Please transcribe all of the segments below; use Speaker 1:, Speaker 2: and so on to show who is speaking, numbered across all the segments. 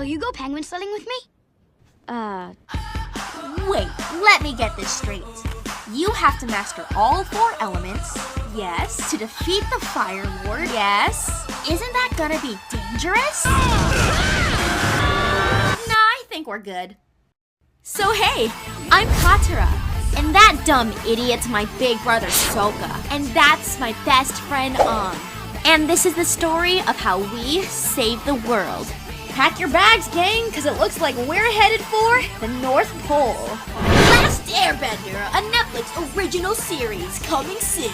Speaker 1: Will you go penguin sledding with me?
Speaker 2: Wait, let me get this straight. You have to master all 4 elements, yes, to defeat the Fire Lord, yes. Isn't that gonna be dangerous? Nah, I think we're good. So hey, I'm Katara, and that dumb idiot's my big brother Sokka, and that's my best friend And this is the story of how we save the world. Pack your bags, gang, because it looks like we're headed for the North Pole. Last Airbender, a Netflix original series coming soon.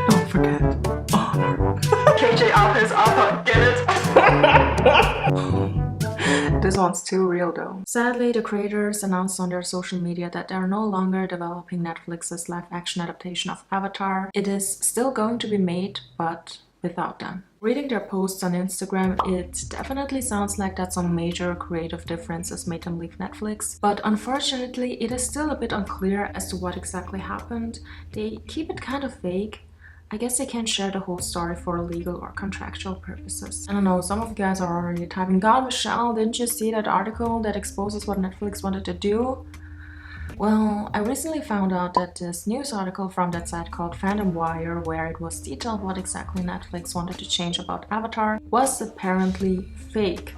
Speaker 3: Don't forget honor. KJ Alpha's Alpha, get it? This one's too real though. Sadly, the creators announced on their social media that they are no longer developing Netflix's live-action adaptation of Avatar. It is still going to be made, but without them. Reading their posts on Instagram, it definitely sounds like that some major creative differences made them leave Netflix, but unfortunately it is still a bit unclear as to what exactly happened. They keep it kind of vague. I guess they can't share the whole story for legal or contractual purposes. I don't know, some of you guys are already typing, God, Michelle, didn't you see that article that exposes what Netflix wanted to do? Well, I recently found out that this news article from that site called Fandom where it was detailed what exactly Netflix wanted to change about Avatar, was apparently fake.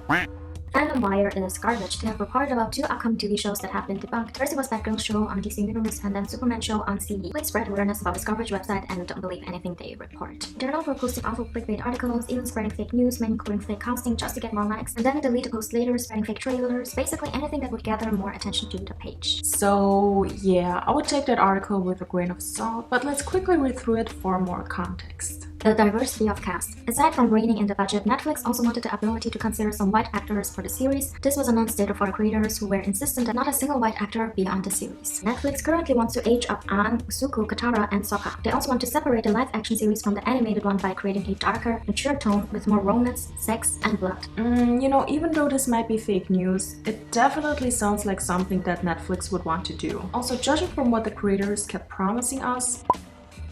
Speaker 4: Fandom is garbage. They have reported about 2 upcoming TV shows that have been debunked. First it was Batgirl show on DC Universe and then Superman show on CE. Please spread awareness about this garbage website and don't believe anything they report. They're known for posting awful clickbait articles, even spreading fake news, many including fake casting just to get more likes, and then delete the post later, spreading fake trailers, basically anything that would gather more attention to the page.
Speaker 3: So yeah, I would take that article with a grain of salt, but let's quickly read through it for more context.
Speaker 4: The diversity of cast. Aside from reining in the budget, Netflix also wanted the ability to consider some white actors for the series. This was announced later for the creators who were insistent that not a single white actor be on the series. Netflix currently wants to age up Aang, Zuko, Katara, and Sokka. They also want to separate the live-action series from the animated one by creating a darker, mature tone with more romance, sex, and blood.
Speaker 3: You know, even though this might be fake news, it definitely sounds like something that Netflix would want to do. Also, judging from what the creators kept promising us,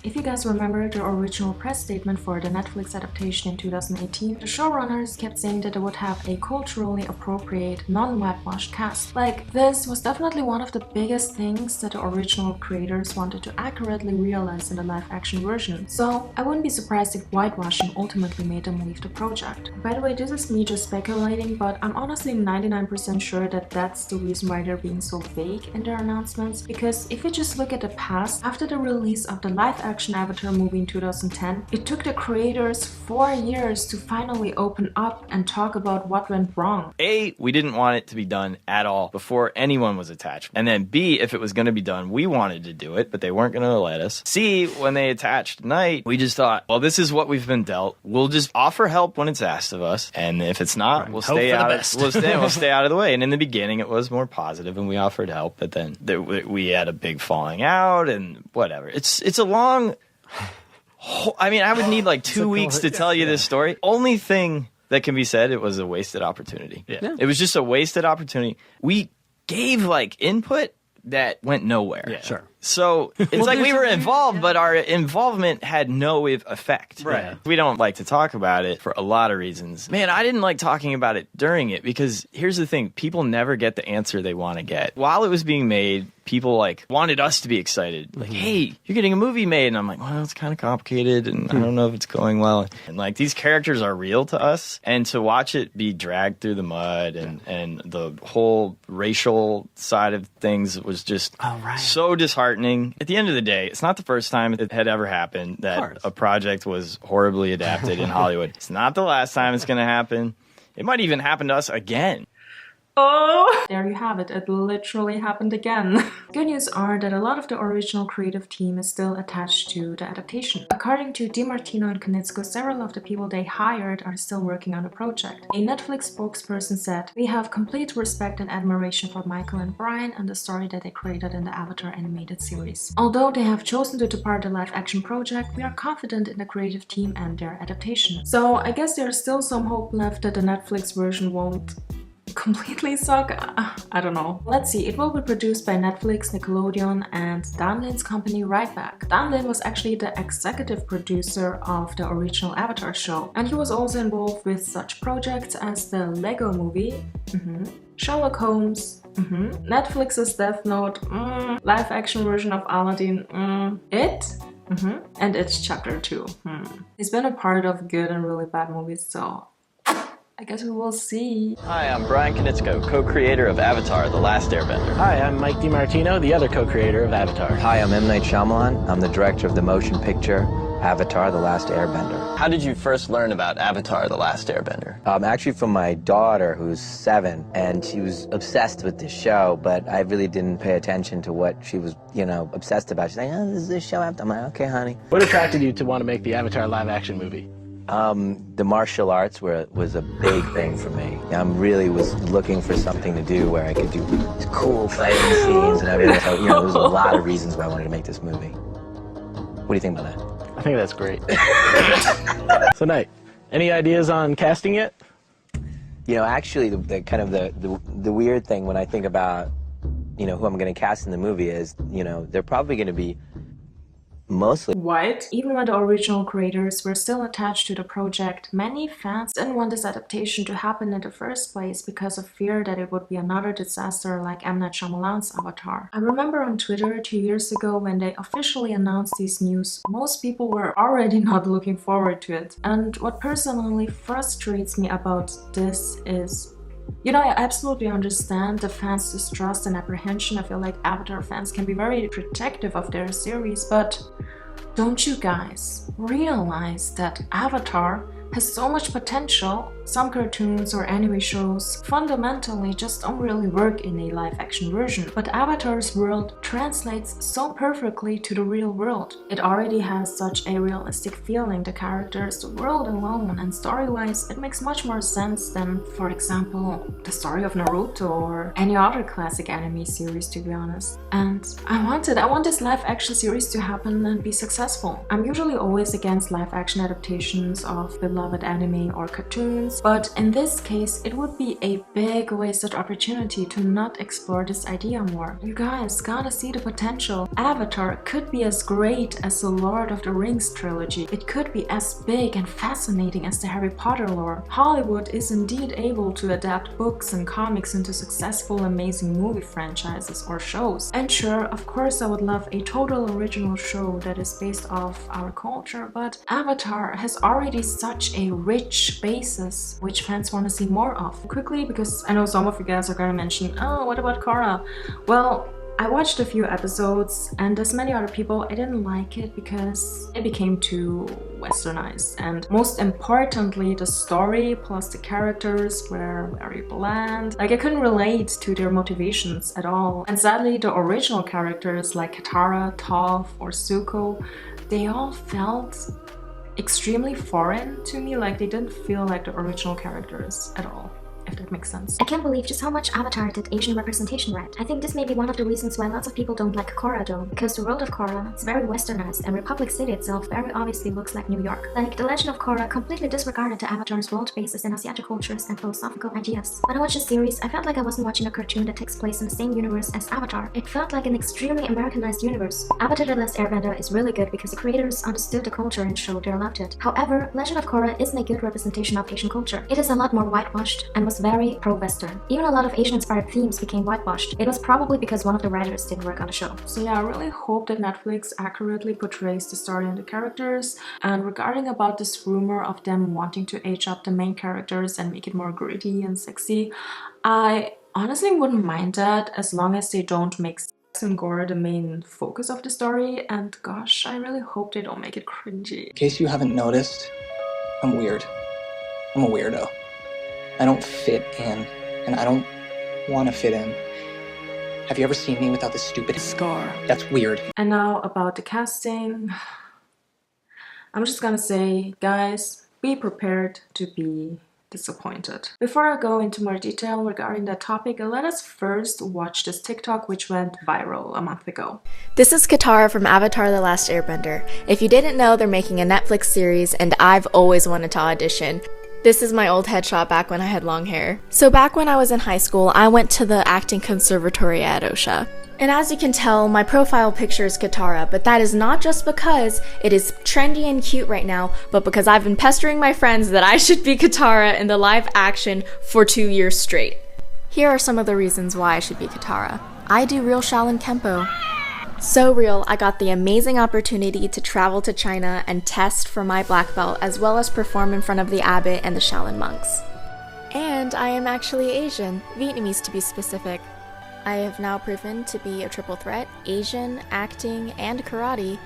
Speaker 3: if you guys remember the original press statement for the Netflix adaptation in 2018, the showrunners kept saying that they would have a culturally appropriate, non-whitewashed cast. Like, this was definitely one of the biggest things that the original creators wanted to accurately realize in the live-action version. So, I wouldn't be surprised if whitewashing ultimately made them leave the project. By the way, this is me just speculating, but I'm honestly 99% sure that that's the reason why they're being so vague in their announcements, because if you just look at the past, after the release of the live-action Avatar movie in 2010, it took the creators 4 years to finally open up and talk about what went wrong.
Speaker 5: A, we didn't want it to be done at all before anyone was attached. And then B, if it was going to be done, we wanted to do it, but they weren't going to let us. C, when they attached Night, we just thought, well, this is what we've been dealt. We'll just offer help when it's asked of us. And if it's not, we'll stay out of the way. And in the beginning, it was more positive and we offered help, but then we had a big falling out and whatever. It's a long... I mean, I would need like 2 weeks to tell you this story. Only thing that can be said, it was a wasted opportunity. Yeah. It was just a wasted opportunity. We gave like input that went nowhere. Yeah. Sure. So it's like we were involved, but our involvement had no effect. Right. We don't like to talk about it for a lot of reasons. Man, I didn't like talking about it during it because here's the thing. People never get the answer they want to get. While it was being made, people like wanted us to be excited. Like, hey, you're getting a movie made. And I'm like, well, it's kind of complicated and I don't know if it's going well. And like these characters are real to us. And to watch it be dragged through the mud and the whole racial side of things was just so disheartening. At the end of the day, it's not the first time it had ever happened that a project was horribly adapted in Hollywood. It's not the last time it's going to happen. It might even happen to us again.
Speaker 3: Oh! There you have it. It literally happened again. Good news are that a lot of the original creative team is still attached to the adaptation. According to DiMartino and Konietzko, several of the people they hired are still working on the project. A Netflix spokesperson said, "We have complete respect and admiration for Michael and Brian and the story that they created in the Avatar animated series. Although they have chosen to depart the live-action project, we are confident in the creative team and their adaptation." So I guess there's still some hope left that the Netflix version won't completely suck? I don't know. Let's see, it will be produced by Netflix, Nickelodeon and Dan Lin's company Right Back. Dan Lin was actually the executive producer of the original Avatar show, and he was also involved with such projects as the Lego Movie, Sherlock Holmes, Netflix's Death Note, live action version of Aladdin, It, and It's Chapter 2. He's been a part of good and really bad movies, so I guess we will see.
Speaker 5: Hi, I'm Brian Konietzko, co-creator of Avatar: The Last Airbender.
Speaker 1: Hi, I'm Mike DiMartino, the other co-creator of Avatar.
Speaker 6: Hi, I'm M. Night Shyamalan. I'm the director of the motion picture Avatar: The Last Airbender.
Speaker 5: How did you first learn about Avatar: The Last Airbender?
Speaker 6: Actually from my daughter, who's 7, and she was obsessed with this show, but I really didn't pay attention to what she was, obsessed about. She's like, oh, this is this show. I'm like, okay, honey.
Speaker 1: What attracted you to want to make the Avatar live-action movie?
Speaker 6: The martial arts was a big thing for me. I really was looking for something to do where I could do these cool fighting scenes and everything. So, there was a lot of reasons why I wanted to make this movie. What do you think about that?
Speaker 1: I think that's great. So, Knight, any ideas on casting yet?
Speaker 6: Actually, the weird thing when I think about, who I'm going to cast in the movie is, they're probably going to be mostly
Speaker 3: white. Even when the original creators were still attached to the project, many fans didn't want this adaptation to happen in the first place because of fear that it would be another disaster like M. Night Shyamalan's Avatar. I remember on Twitter 2 years ago when they officially announced these news, most people were already not looking forward to it. And what personally frustrates me about this is, I absolutely understand the fans' distrust and apprehension. I feel like Avatar fans can be very protective of their series, but don't you guys realize that Avatar has so much potential? Some cartoons or anime shows fundamentally just don't really work in a live-action version, but Avatar's world translates so perfectly to the real world. It already has such a realistic feeling, the characters, the world alone, and story-wise it makes much more sense than, for example, the story of Naruto or any other classic anime series, to be honest. And I want this live-action series to happen and be successful. I'm usually always against live-action adaptations of beloved anime or cartoons, but in this case it would be a big wasted opportunity to not explore this idea more. You guys gotta see the potential. Avatar could be as great as the Lord of the Rings trilogy. It could be as big and fascinating as the Harry Potter lore. Hollywood is indeed able to adapt books and comics into successful, amazing movie franchises or shows. And sure, of course I would love a total original show that is based off our culture, but Avatar has already such a rich basis which fans want to see more of. Quickly, because I know some of you guys are gonna mention, oh, what about Korra? Well, I watched a few episodes, and as many other people, I didn't like it because it became too westernized. And most importantly, the story plus the characters were very bland. Like, I couldn't relate to their motivations at all. And sadly, the original characters like Katara, Toph, or Zuko, they all felt extremely foreign to me. Like, they didn't feel like the original characters at all, if that makes sense.
Speaker 4: I can't believe just how much Avatar did Asian representation right. I think this may be one of the reasons why lots of people don't like Korra though, because the world of Korra is very westernized and Republic City itself very obviously looks like New York. Like, the Legend of Korra completely disregarded the Avatar's world basis in Asiatic cultures and philosophical ideas. When I watched this series, I felt like I wasn't watching a cartoon that takes place in the same universe as Avatar. It felt like an extremely Americanized universe. Avatar: The Last Airbender is really good because the creators understood the culture and showed their love to it. However, Legend of Korra isn't a good representation of Asian culture. It is a lot more whitewashed and was very pro-Western. Even a lot of Asian-inspired themes became whitewashed. It was probably because one of the writers didn't work on the show.
Speaker 3: So yeah, I really hope that Netflix accurately portrays the story and the characters. And regarding about this rumor of them wanting to age up the main characters and make it more gritty and sexy, I honestly wouldn't mind that as long as they don't make sex and gore the main focus of the story. And gosh, I really hope they don't make it cringy.
Speaker 7: In case you haven't noticed, I'm weird. I'm a weirdo. I don't fit in, and I don't want to fit in. Have you ever seen me without this stupid scar? That's weird.
Speaker 3: And now about the casting. I'm just gonna say, guys, be prepared to be disappointed. Before I go into more detail regarding that topic, let us first watch this TikTok which went viral a month ago.
Speaker 8: This is Katara from Avatar: The Last Airbender. If you didn't know, they're making a Netflix series and I've always wanted to audition. This is my old headshot back when I had long hair. So back when I was in high school, I went to the acting conservatory at Austria. And as you can tell, my profile picture is Katara, but that is not just because it is trendy and cute right now, but because I've been pestering my friends that I should be Katara in the live action for 2 years straight. Here are some of the reasons why I should be Katara. I do real Shaolin Kempo. So real, I got the amazing opportunity to travel to China and test for my black belt, as well as perform in front of the abbot and the Shaolin monks. And I am actually Asian, Vietnamese to be specific. I have now proven to be a triple threat, Asian, acting, and karate.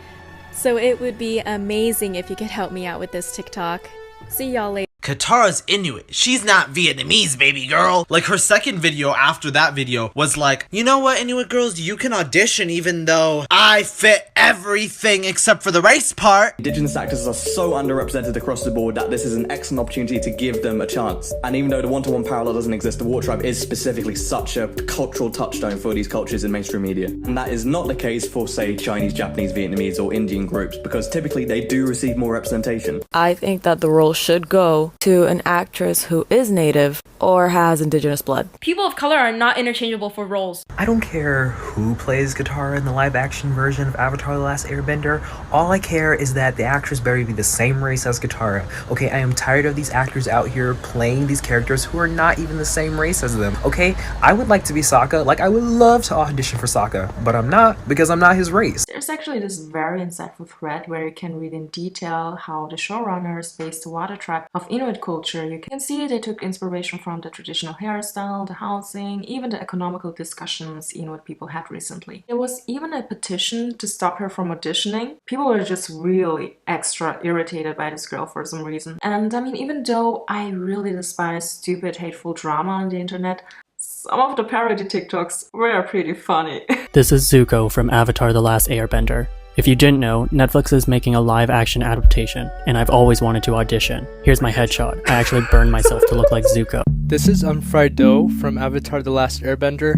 Speaker 8: So it would be amazing if you could help me out with this TikTok. See y'all later.
Speaker 9: Katara's Inuit. She's not Vietnamese, baby girl. Like, her second video after that video was like, you know what, Inuit girls, you can audition even though I fit everything except for the race part.
Speaker 10: Indigenous actors are so underrepresented across the board that this is an excellent opportunity to give them a chance. And even though the one-to-one parallel doesn't exist, the War Tribe is specifically such a cultural touchstone for these cultures in mainstream media. And that is not the case for, say, Chinese, Japanese, Vietnamese, or Indian groups, because typically they do receive more representation.
Speaker 11: I think that the role should go to an actress who is native or has indigenous blood.
Speaker 12: People of color are not interchangeable for roles.
Speaker 13: I don't care who plays Katara in the live action version of Avatar The Last Airbender. All I care is that the actress better be the same race as Katara. Okay, I am tired of these actors out here playing these characters who are not even the same race as them. Okay, I would like to be Sokka, like I would love to audition for Sokka, but I'm not, because I'm not his race.
Speaker 3: There's actually this very insightful thread where you can read in detail how the showrunners based the Water Tribe of Inuit culture. You can see they took inspiration from the traditional hairstyle, the housing, even the economical discussions Inuit people had recently. There was even a petition to stop her from auditioning. People were just really extra irritated by this girl for some reason. And I mean, even though I really despise stupid, hateful drama on the internet, some of the parody TikToks were pretty funny.
Speaker 14: This is Zuko from Avatar The Last Airbender. If you didn't know, Netflix is making a live-action adaptation, and I've always wanted to audition. Here's my headshot. I actually burned myself to look like Zuko.
Speaker 15: This is Unfried Dough from Avatar The Last Airbender.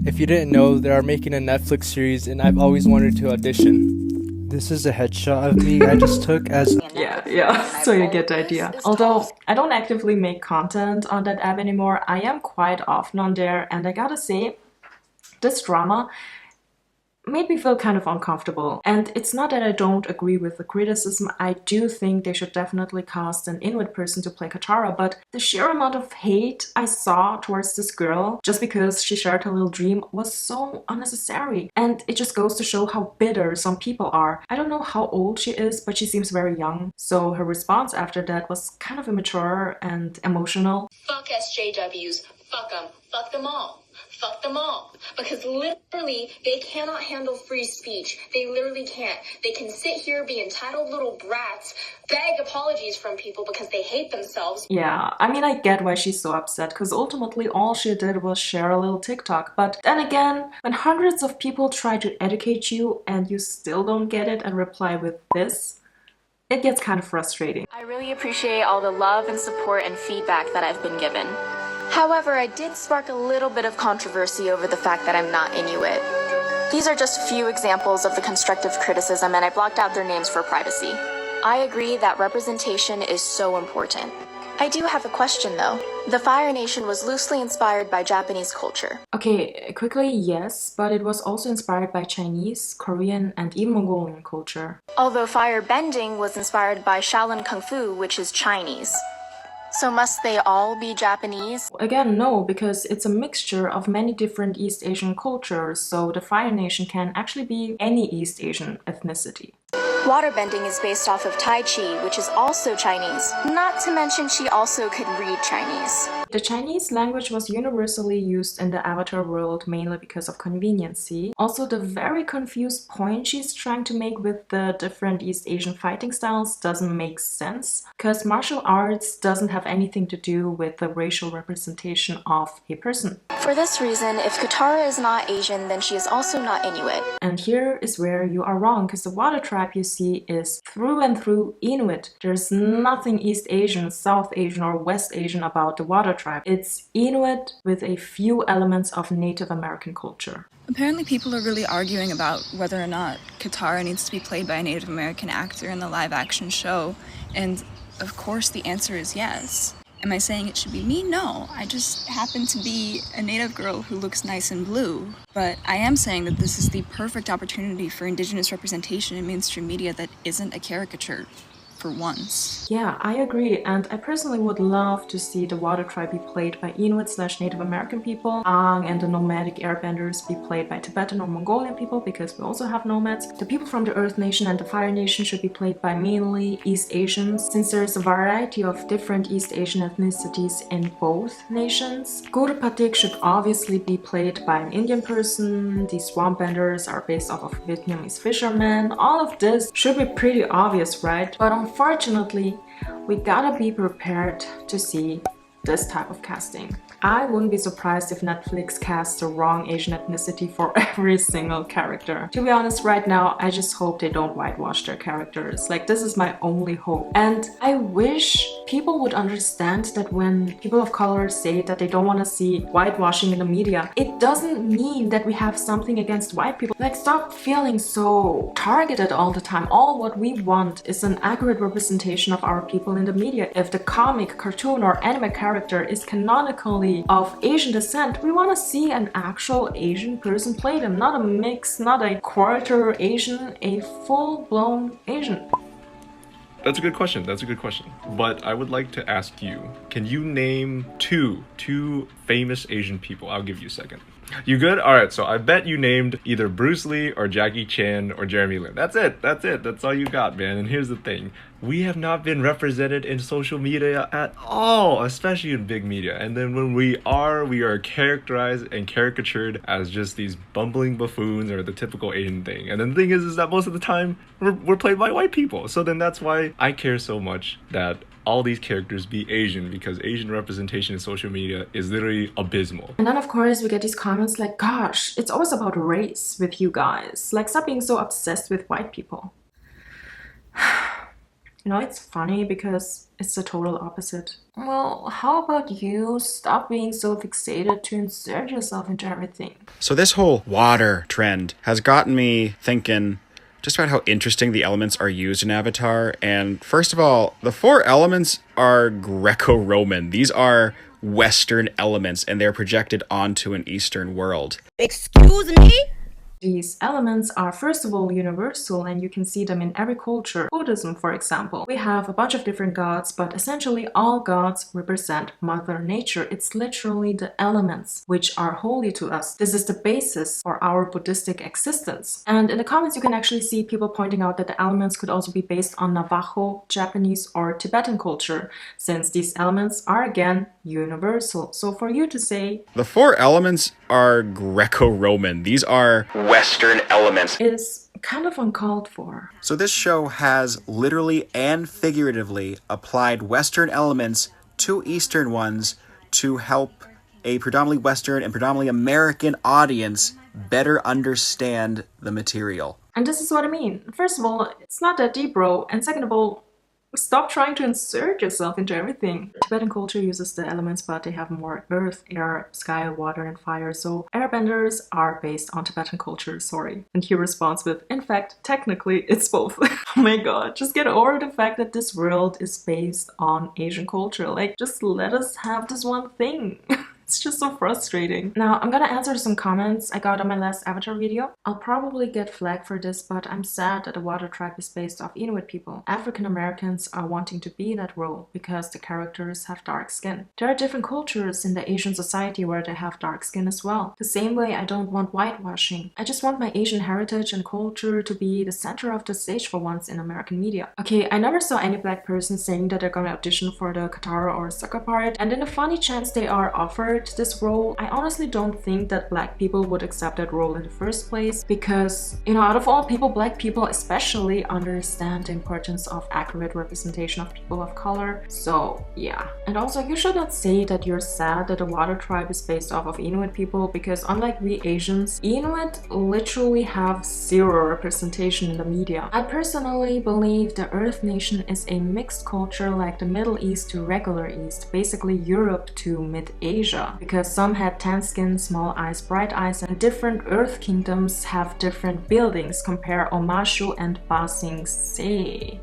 Speaker 15: If you didn't know, they are making a Netflix series, and I've always wanted to audition. This is a headshot of me I just took as...
Speaker 3: Yeah, so you get the idea. Although I don't actively make content on that app anymore, I am quite often on there, and I gotta say, this drama made me feel kind of uncomfortable. And it's not that I don't agree with the criticism. I do think they should definitely cast an Inuit person to play Katara, but the sheer amount of hate I saw towards this girl just because she shared her little dream was so unnecessary. And it just goes to show how bitter some people are. I don't know how old she is, but she seems very young. So her response after that was kind of immature and emotional.
Speaker 16: Fuck SJWs. Fuck them. Fuck them all. Fuck them all. Because literally, they cannot handle free speech. They literally can't. They can sit here, be entitled little brats, beg apologies from people because they hate themselves.
Speaker 3: Yeah, I mean, I get why she's so upset, because ultimately all she did was share a little TikTok. But then again, when hundreds of people try to educate you and you still don't get it and reply with this, it gets kind of frustrating.
Speaker 8: I really appreciate all the love and support and feedback that I've been given. However, I did spark a little bit of controversy over the fact that I'm not Inuit. These are just a few examples of the constructive criticism, and I blocked out their names for privacy. I agree that representation is so important. I do have a question though. The Fire Nation was loosely inspired by Japanese culture.
Speaker 3: Okay, quickly, yes, but it was also inspired by Chinese, Korean, and even Mongolian culture.
Speaker 8: Although fire bending was inspired by Shaolin Kung Fu, which is Chinese. So must they all be Japanese?
Speaker 3: Again, no, because it's a mixture of many different East Asian cultures, so the Fire Nation can actually be any East Asian ethnicity.
Speaker 8: Waterbending is based off of Tai Chi, which is also Chinese. Not to mention she also could read Chinese.
Speaker 3: The Chinese language was universally used in the Avatar world mainly because of conveniency. Also, the very confused point she's trying to make with the different East Asian fighting styles doesn't make sense, because martial arts doesn't have anything to do with the racial representation of a person.
Speaker 8: For this reason, if Katara is not Asian, then she is also not Inuit.
Speaker 3: And here is where you are wrong, because the Water Tribe you see is through and through Inuit. There's nothing East Asian, South Asian, or West Asian about the Water Tribe. It's Inuit with a few elements of Native American culture.
Speaker 17: Apparently people are really arguing about whether or not Katara needs to be played by a Native American actor in the live-action show, and of course the answer is yes. Am I saying it should be me? No, I just happen to be a Native girl who looks nice in blue. But I am saying that this is the perfect opportunity for Indigenous representation in mainstream media that isn't a caricature. For once.
Speaker 3: Yeah, I agree, and I personally would love to see the Water Tribe be played by Inuit/Native American people, and the nomadic airbenders be played by Tibetan or Mongolian people, because we also have nomads. The people from the Earth Nation and the Fire Nation should be played by mainly East Asians, since there's a variety of different East Asian ethnicities in both nations. Guru Pathik should obviously be played by an Indian person. These swamp benders are based off of Vietnamese fishermen. All of this should be pretty obvious, right? But unfortunately, we gotta be prepared to see this type of casting. I wouldn't be surprised if Netflix casts the wrong Asian ethnicity for every single character. To be honest, right now, I just hope they don't whitewash their characters. Like, this is my only hope. And I wish people would understand that when people of color say that they don't want to see whitewashing in the media, it doesn't mean that we have something against white people. Like, stop feeling so targeted all the time. All what we want is an accurate representation of our people in the media. If the comic, cartoon, or anime character is canonically of Asian descent, we want to see an actual Asian person play them, not a mix, not a quarter Asian, a full-blown Asian.
Speaker 18: That's a good question. That's a good question. But I would like to ask you, can you name two famous Asian people? I'll give you a second. You good? All right, so I bet you named either Bruce Lee or Jackie Chan or Jeremy Lin. That's it. That's all you got, man. And here's the thing. We have not been represented in social media at all, especially in big media. And then when we are characterized and caricatured as just these bumbling buffoons or the typical Asian thing. And then the thing is that most of the time we're played by white people. So then that's why I care so much that all these characters be Asian, because Asian representation in social media is literally abysmal.
Speaker 3: And then of course we get these comments like, gosh, it's always about race with you guys. Like, stop being so obsessed with white people. You know, it's funny because it's the total opposite. Well, how about you stop being so fixated to insert yourself into everything?
Speaker 19: So this whole water trend has gotten me thinking just about how interesting the elements are used in Avatar. And first of all, the 4 elements are Greco-Roman. These are Western elements, and they're projected onto an Eastern world.
Speaker 3: Excuse me? These elements are first of all universal, and you can see them in every culture. Buddhism, for example. We have a bunch of different gods, but essentially all gods represent Mother Nature. It's literally the elements which are holy to us. This is the basis for our Buddhistic existence. And in the comments you can actually see people pointing out that the elements could also be based on Navajo, Japanese, or Tibetan culture, since these elements are again universal. So for you to say
Speaker 19: the 4 elements are Greco-Roman. These are Western elements
Speaker 3: is kind of uncalled for.
Speaker 19: So this show has literally and figuratively applied Western elements to Eastern ones to help a predominantly Western and predominantly American audience better understand the material.
Speaker 3: And this is what I mean. First of all, it's not that deep, bro. And second of all, stop trying to insert yourself into everything. Tibetan culture uses the elements, but they have more earth, air, sky, water, and fire. So airbenders are based on Tibetan culture, sorry. And he responds with, in fact, technically, it's both. Oh my god, just get over the fact that this world is based on Asian culture. Like, just let us have this one thing. It's just so frustrating. Now, I'm gonna answer some comments I got on my last Avatar video. I'll probably get flagged for this, but I'm sad that the Water Tribe is based off Inuit people. African Americans are wanting to be that role because the characters have dark skin. There are different cultures in the Asian society where they have dark skin as well. The same way I don't want whitewashing. I just want my Asian heritage and culture to be the center of the stage for once in American media. Okay, I never saw any black person saying that they're gonna audition for the Katara or Sokka part, and in the funny chance they are offered this role, I honestly don't think that black people would accept that role in the first place, because, you know, out of all people, black people especially understand the importance of accurate representation of people of color. So yeah. And also, you should not say that you're sad that the Water Tribe is based off of Inuit people, because unlike we Asians, Inuit literally have 0 representation in the media. I personally believe the Earth Nation is a mixed culture like the Middle East to regular East, basically Europe to Mid-Asia. Vienna, because some had tan skin, small eyes, bright eyes, and different Earth kingdoms have different buildings. Compare Omashu and Ba Sing Se.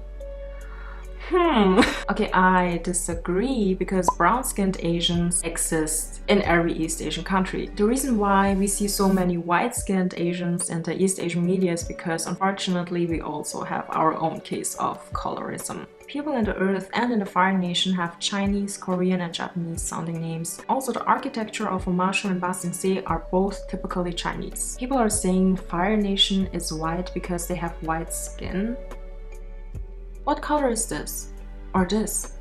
Speaker 3: Okay, I disagree, because brown-skinned Asians exist in every East Asian country. The reason why we see so many white-skinned Asians in the East Asian media is because, unfortunately, we also have our own case of colorism. People in the Earth and in the Fire Nation have Chinese, Korean, and Japanese sounding names. Also, the architecture of Omashu and Ba Sing Se are both typically Chinese. People are saying Fire Nation is white because they have white skin. What color is this? Or this?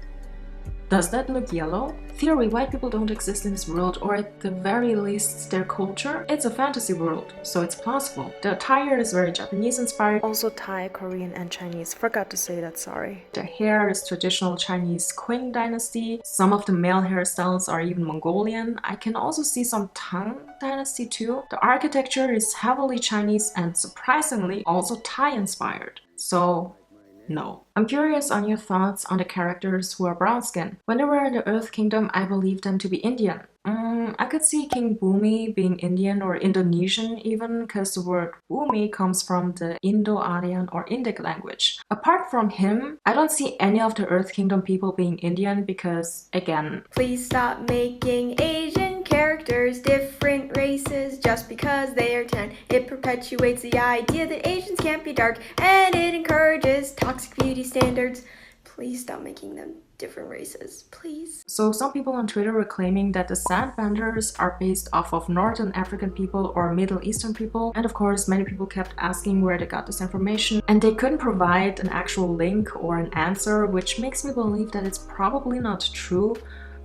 Speaker 3: Does that look yellow? Theory, white people don't exist in this world, or at the very least their culture. It's a fantasy world, so it's plausible. The attire is very Japanese inspired.
Speaker 8: Also Thai, Korean, and Chinese. Forgot to say that, sorry.
Speaker 3: The hair is traditional Chinese Qing dynasty. Some of the male hairstyles are even Mongolian. I can also see some Tang dynasty too. The architecture is heavily Chinese and surprisingly also Thai inspired. So no. I'm curious on your thoughts on the characters who are brown skinned. When they were in the Earth Kingdom, I believed them to be Indian. I could see King Bumi being Indian or Indonesian even, because the word Bumi comes from the Indo-Aryan or Indic language. Apart from him, I don't see any of the Earth Kingdom people being Indian because, again...
Speaker 20: Please stop making Asian characters different races just because they are tan. It perpetuates the idea that Asians can't be dark, and it encourages toxic beauty standards. Please stop making them different races, please.
Speaker 3: So some people on Twitter were claiming that the Sandbenders are based off of Northern African people or Middle Eastern people, and of course many people kept asking where they got this information, and they couldn't provide an actual link or an answer, which makes me believe that it's probably not true.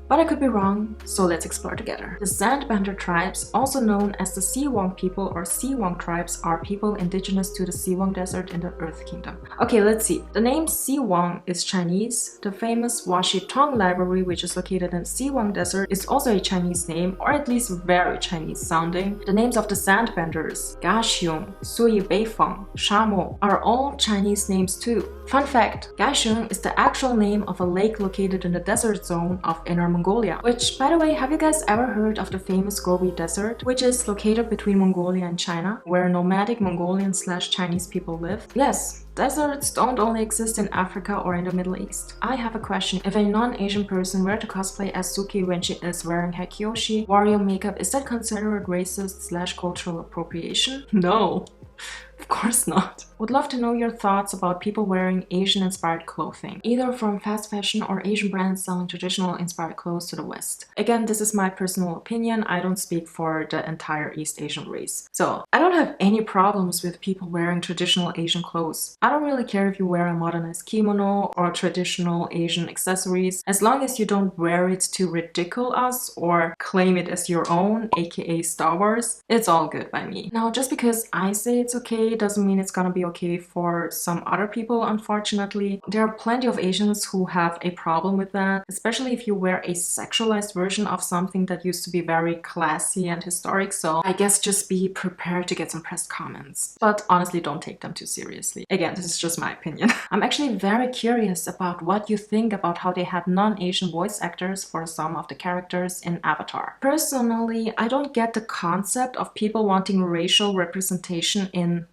Speaker 3: But I could be wrong, so let's explore together. The Sandbender tribes, also known as the Siwang people or Siwang tribes, are people indigenous to the Siwang Desert in the Earth Kingdom. Okay, let's see. The name Siwang is Chinese. The famous Washi Tong Library, which is located in the Siwang Desert, is also a Chinese name, or at least very Chinese sounding. The names of the Sandbenders, Gaxiong, Sui Beifeng, Shamo, are all Chinese names too. Fun fact, Gaxiong is the actual name of a lake located in the desert zone of Inner Mongolia. Which, by the way, have you guys ever heard of the famous Gobi Desert, which is located between Mongolia and China, where nomadic Mongolian/Chinese people live? Yes, deserts don't only exist in Africa or in the Middle East. I have a question. If a non-Asian person were to cosplay as Suki when she is wearing Hakyoshi warrior makeup, is that considered racist/cultural appropriation? No. Of course not. Would love to know your thoughts about people wearing Asian-inspired clothing, either from fast fashion or Asian brands selling traditional inspired clothes to the West. Again, this is my personal opinion. I don't speak for the entire East Asian race. So, I don't have any problems with people wearing traditional Asian clothes. I don't really care if you wear a modernized kimono or traditional Asian accessories, as long as you don't wear it to ridicule us or claim it as your own, aka Star Wars. It's all good by me. Now, just because I say it's okay doesn't mean it's gonna be okay for some other people, unfortunately. There are plenty of Asians who have a problem with that, especially if you wear a sexualized version of something that used to be very classy and historic, so I guess just be prepared to get some pressed comments. But honestly, don't take them too seriously. Again, this is just my opinion. I'm actually very curious about what you think about how they had non-Asian voice actors for some of the characters in Avatar. Personally, I don't get the concept of people wanting racial representation in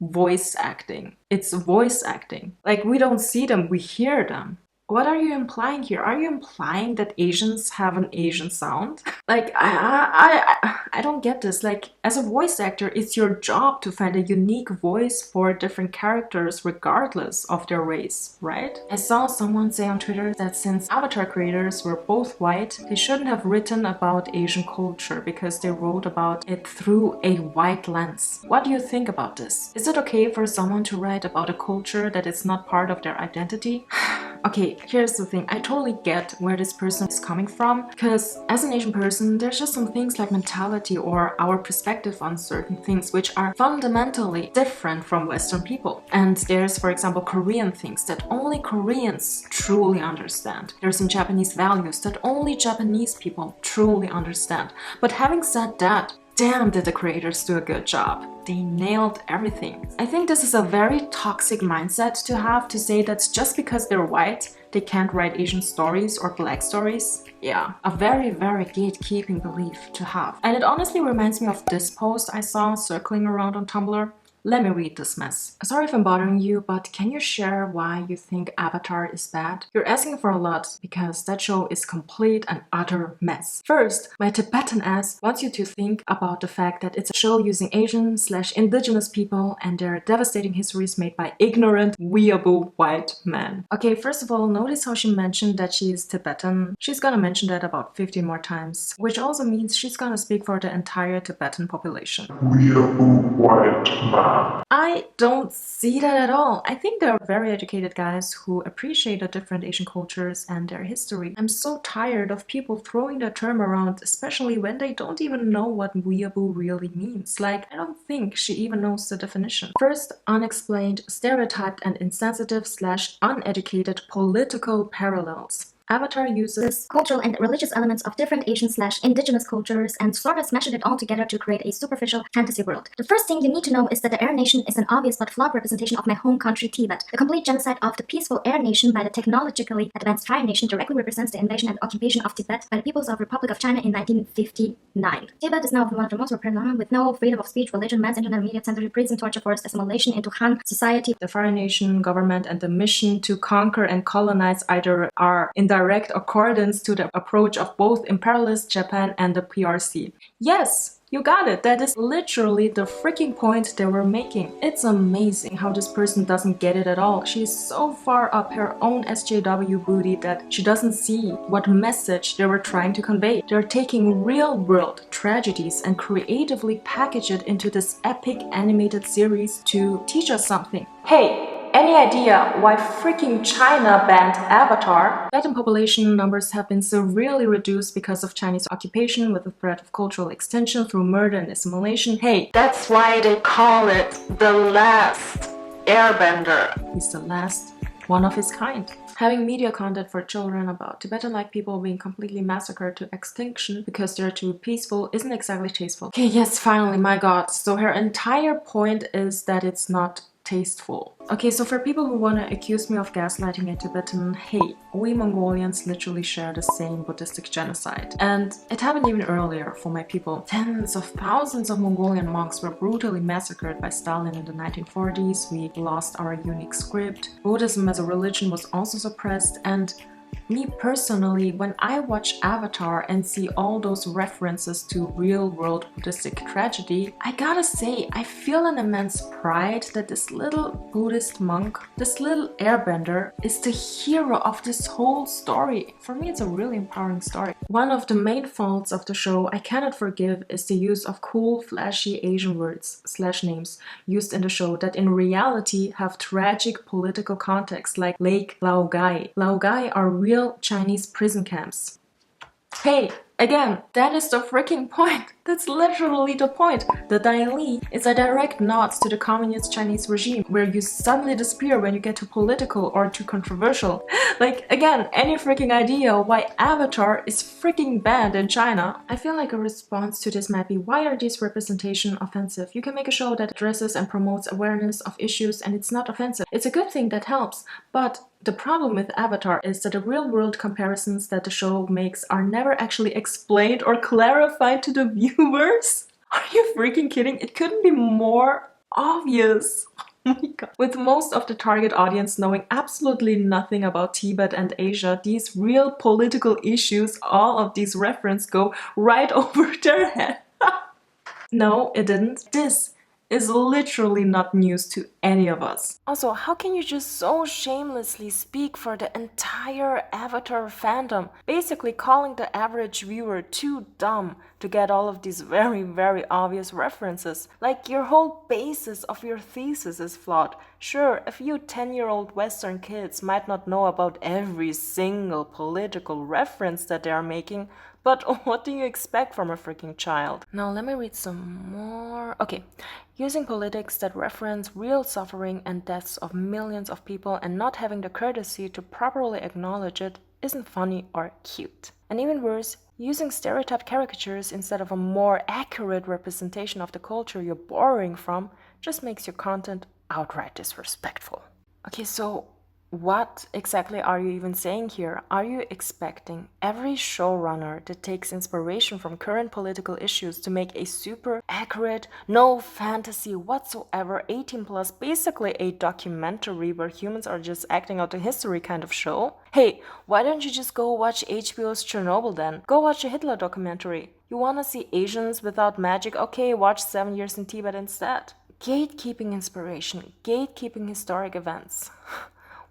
Speaker 3: voice acting. It's voice acting. Like, we don't see them, we hear them. What are you implying here? Are you implying that Asians have an Asian sound? Like, I don't get this. Like, as a voice actor, it's your job to find a unique voice for different characters regardless of their race, right? I saw someone say on Twitter that since Avatar creators were both white, they shouldn't have written about Asian culture because they wrote about it through a white lens. What do you think about this? Is it okay for someone to write about a culture that is not part of their identity? Okay, here's the thing. I totally get where this person is coming from, because as an Asian person, there's just some things like mentality or our perspective on certain things which are fundamentally different from Western people. And there's, for example, Korean things that only Koreans truly understand. There's some Japanese values that only Japanese people truly understand. But having said that, damn did the creators do a good job. They nailed everything. I think this is a very toxic mindset to have, to say that just because they're white, they can't write Asian stories or black stories. Yeah, a very, very gatekeeping belief to have. And it honestly reminds me of this post I saw circling around on Tumblr. Let me read this mess. Sorry if I'm bothering you, but can you share why you think Avatar is bad? You're asking for a lot because that show is complete and utter mess. First, my Tibetan ass wants you to think about the fact that it's a show using Asian/indigenous people and their devastating histories made by ignorant, weeaboo white men. Okay, first of all, notice how she mentioned that she is Tibetan. She's gonna mention that about 15 more times, which also means she's gonna speak for the entire Tibetan population. Weeaboo white man. I don't see that at all. I think they're very educated guys who appreciate the different Asian cultures and their history. I'm so tired of people throwing that term around, especially when they don't even know what weeaboo really means. Like, I don't think she even knows the definition. First, unexplained, stereotyped and insensitive/uneducated political parallels. Avatar uses
Speaker 4: cultural and religious elements of different Asian/indigenous cultures and sort of smashed it all together to create a superficial fantasy world. The first thing you need to know is that the Air Nation is an obvious but flawed representation of my home country, Tibet. The complete genocide of the peaceful Air Nation by the technologically advanced Fire Nation directly represents the invasion and occupation of Tibet by the People's of Republic of China in 1959. Tibet is now one of the most repressed with no freedom of speech, religion, mass internet, media, censorship, prison, torture, forced assimilation into Han society.
Speaker 3: The Fire Nation government and the mission to conquer and colonize either are in direct accordance to the approach of both imperialist Japan and the PRC. Yes, you got it. That is literally the freaking point they were making. It's amazing how this person doesn't get it at all. She's so far up her own SJW booty that she doesn't see what message they were trying to convey. They're taking real-world tragedies and creatively package it into this epic animated series to teach us something. Hey! Any idea why freaking China banned Avatar? Tibetan population numbers have been severely reduced because of Chinese occupation with the threat of cultural extinction through murder and assimilation. Hey, that's why they call it the last airbender. He's the last one of his kind. Having media content for children about Tibetan-like people being completely massacred to extinction because they're too peaceful isn't exactly tasteful. Okay, yes, finally, my god. So her entire point is that it's not tasteful. Okay, so for people who want to accuse me of gaslighting a Tibetan, hey, we Mongolians literally share the same Buddhistic genocide. And it happened even earlier for my people. Tens of thousands of Mongolian monks were brutally massacred by Stalin in the 1940s. We lost our unique script. Buddhism as a religion was also suppressed, and me personally, when I watch Avatar and see all those references to real-world Buddhistic tragedy, I gotta say, I feel an immense pride that this little Buddhist monk, this little airbender, is the hero of this whole story. For me, it's a really empowering story. One of the main faults of the show I cannot forgive is the use of cool, flashy Asian words/names used in the show that in reality have tragic political context, like Lake Laogai. Laogai are real Chinese prison camps. Hey, again, that is the freaking point. That's literally the point. The Dai Li is a direct nod to the communist Chinese regime, where you suddenly disappear when you get too political or too controversial. Like, again, any freaking idea why Avatar is freaking banned in China? I feel like a response to this might be, why are these representation offensive? You can make a show that addresses and promotes awareness of issues and it's not offensive. It's a good thing that helps, but the problem with Avatar is that the real-world comparisons that the show makes are never actually explained or clarified to the viewers. Are you freaking kidding? It couldn't be more obvious. Oh my god. With most of the target audience knowing absolutely nothing about Tibet and Asia, these real political issues, all of these references go right over their head. No, it didn't. This is literally not news to any of us. Also, how can you just so shamelessly speak for the entire Avatar fandom, basically calling the average viewer too dumb to get all of these very, very obvious references? Like, your whole basis of your thesis is flawed. Sure, a few 10-year-old Western kids might not know about every single political reference that they are making, but what do you expect from a freaking child? Now let me read some more. Okay. Using politics that reference real suffering and deaths of millions of people and not having the courtesy to properly acknowledge it isn't funny or cute. And even worse, using stereotyped caricatures instead of a more accurate representation of the culture you're borrowing from just makes your content outright disrespectful. Okay, so what exactly are you even saying here? Are you expecting every showrunner that takes inspiration from current political issues to make a super accurate, no fantasy whatsoever, 18+, basically a documentary where humans are just acting out a history kind of show? Hey, why don't you just go watch HBO's Chernobyl then? Go watch a Hitler documentary. You wanna see Asians without magic? Okay, watch 7 Years in Tibet instead. Gatekeeping inspiration, gatekeeping historic events.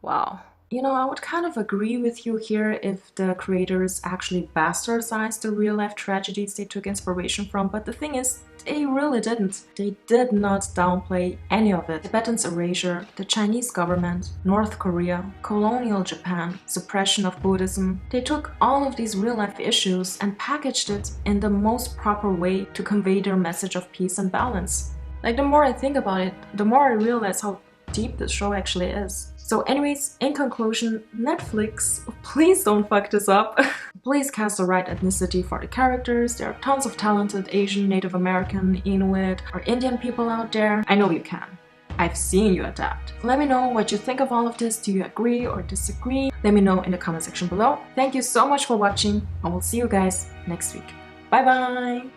Speaker 3: Wow. You know, I would kind of agree with you here if the creators actually bastardized the real-life tragedies they took inspiration from, but the thing is, they really didn't. They did not downplay any of it. Tibetan's erasure, the Chinese government, North Korea, colonial Japan, suppression of Buddhism. They took all of these real-life issues and packaged it in the most proper way to convey their message of peace and balance. Like, the more I think about it, the more I realize how deep this show actually is. So anyways, in conclusion, Netflix, please don't fuck this up. Please cast the right ethnicity for the characters. There are tons of talented Asian, Native American, Inuit, or Indian people out there. I know you can. I've seen you adapt. Let me know what you think of all of this. Do you agree or disagree? Let me know in the comment section below. Thank you so much for watching. I will see you guys next week. Bye bye!